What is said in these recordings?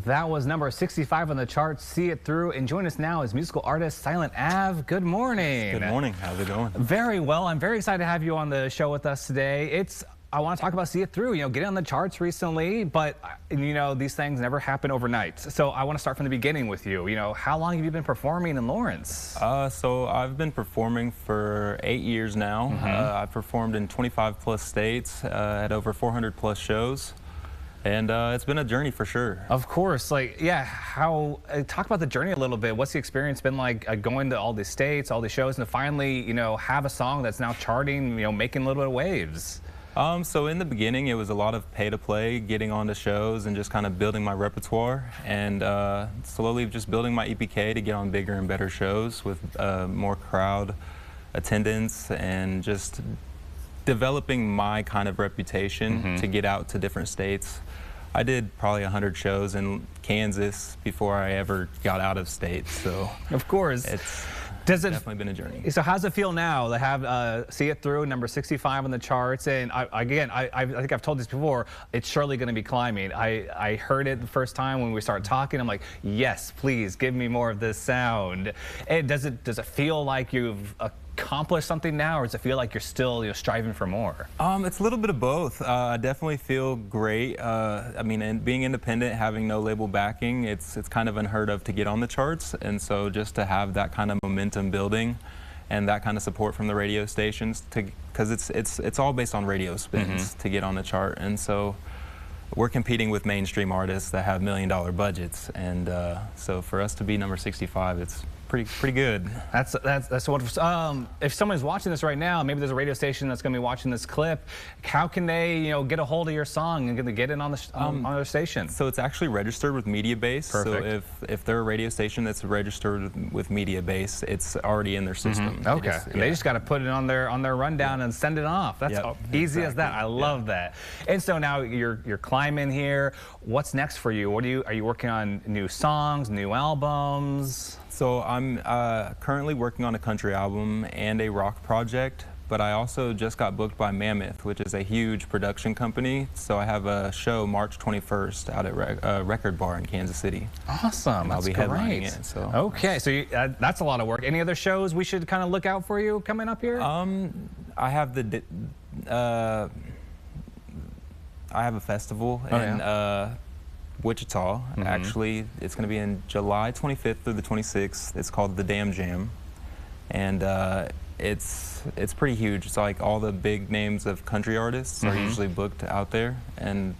That was number 65 on the charts, See It Through. And join us now is musical artist Silent Ave. Good morning. Good morning. How's it going? Very well. I'm very excited to have you on the show with us today. I want to talk about See It Through, getting on the charts recently, but these things never happen overnight. So I want to start from the beginning with you. How long have you been performing in Lawrence? So I've been performing for 8 years now. I've performed in 25 plus states at over 400 plus shows. And it's been a journey for sure. Of course. Talk about the journey a little bit. What's the experience been like going to all these states, all these shows, and to finally, have a song that's now charting, making a little bit of waves? So in the beginning, it was a lot of pay to play, getting onto shows and just kind of building my repertoire and slowly just building my EPK to get on bigger and better shows with more crowd attendance and just developing my kind of reputation to get out to different states. I did probably 100 shows in Kansas before I ever got out of state. So of course, it's definitely been a journey. So how's it feel now to have See It Through, number 65 on the charts? And I think I've told this before, it's surely going to be climbing. I heard it the first time when we started talking. I'm like, yes, please give me more of this sound. And does it feel like you've accomplished something now, or does it feel like you're still striving for more? It's a little bit of both. I definitely feel great. And being independent, having no label backing, it's kind of unheard of to get on the charts, and so just to have that kind of momentum building and that kind of support from the radio stations, because it's all based on radio spins to get on the chart, and so we're competing with mainstream artists that have $1 million budgets, and so for us to be number 65, it's pretty good. That's wonderful. If someone's watching this right now, maybe there's a radio station that's going to be watching this clip. How can they, get a hold of your song and get it on their station? So it's actually registered with MediaBase. Perfect. So if they're a radio station that's registered with MediaBase, it's already in their system. Okay. They just got to put it on their rundown and send it off. That's easy as that. I love that. And so now you're climbing here. What's next for you? Are you working on new songs, new albums? So I'm currently working on a country album and a rock project, but I also just got booked by Mammoth, which is a huge production company. So I have a show March 21st out at Record Bar in Kansas City. Awesome. I'll be headlining it. So. Okay, so that's a lot of work. Any other shows we should kind of look out for you coming up here? I have a festival in Wichita. Actually, it's going to be in July 25th through the 26th. It's called the Damn Jam, and it's pretty huge. It's like all the big names of country artists are usually booked out there, and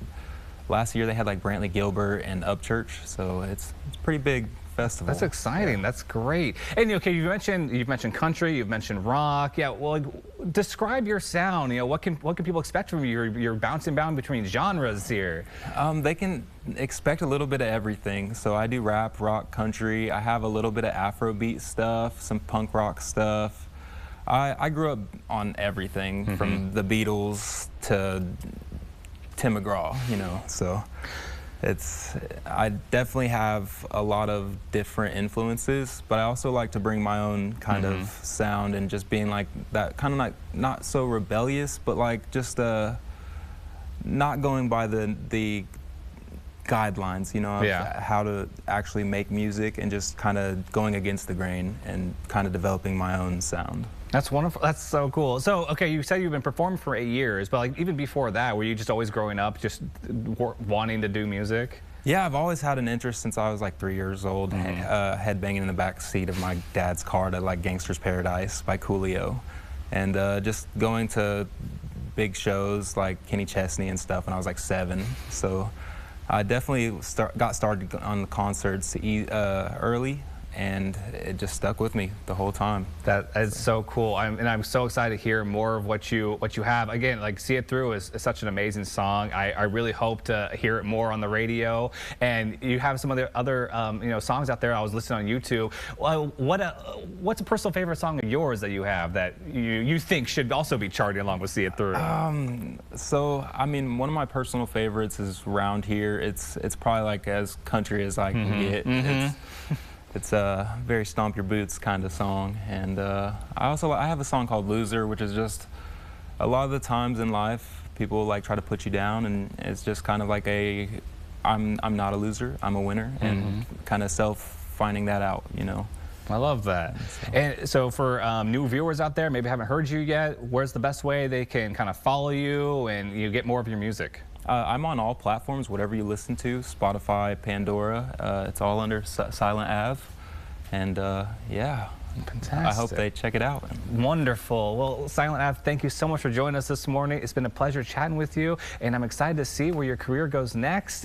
last year they had like Brantley Gilbert and Upchurch, so it's a pretty big festival. That's exciting. That's great. And okay, you've mentioned country, you've mentioned rock. Yeah, well, describe your sound. What can people expect from you? You're bouncing between genres here. They can expect a little bit of everything. So I do rap, rock, country. I have a little bit of Afrobeat stuff, some punk rock stuff. I grew up on everything from the Beatles to Tim McGraw, so I definitely have a lot of different influences, but I also like to bring my own kind of sound and just being like that, kind of like not so rebellious, but like just not going by the guidelines, of how to actually make music, and just kind of going against the grain and kind of developing my own sound. That's wonderful. That's so cool. So, okay, you said you've been performing for 8 years, but like even before that, were you just always growing up, just wanting to do music? Yeah, I've always had an interest since I was like 3 years old, headbanging in the back seat of my dad's car to like Gangster's Paradise by Coolio, and just going to big shows like Kenny Chesney and stuff when I was like 7. So I definitely got started on the concerts early, and it just stuck with me the whole time. That is so cool. I'm so excited to hear more of what you have. Again, like See It Through is such an amazing song. I really hope to hear it more on the radio. And you have some other songs out there. I was listening on YouTube. What's a personal favorite song of yours that you have that you think should also be charting along with See It Through? So I mean, one of my personal favorites is Round Here. It's probably like as country as I can get. It's a very stomp your boots kind of song, and I have a song called Loser, which is just a lot of the times in life people like try to put you down, and it's just kind of like I'm not a loser, I'm a winner, and kind of finding that out, you know. I love that. And so for new viewers out there, maybe haven't heard you yet, where's the best way they can kind of follow you and you get more of your music? I'm on all platforms, whatever you listen to, Spotify, Pandora, it's all under Silent Ave, and yeah. Fantastic. I hope they check it out. Wonderful. Well, Silent Ave, thank you so much for joining us this morning. It's been a pleasure chatting with you, and I'm excited to see where your career goes next.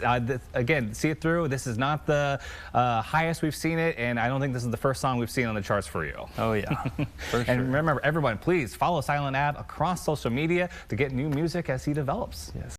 Again, see it through. This is not the highest we've seen it, and I don't think this is the first song we've seen on the charts for you. Oh, yeah, for sure. And remember, everyone, please follow Silent Ave across social media to get new music as he develops. Yes.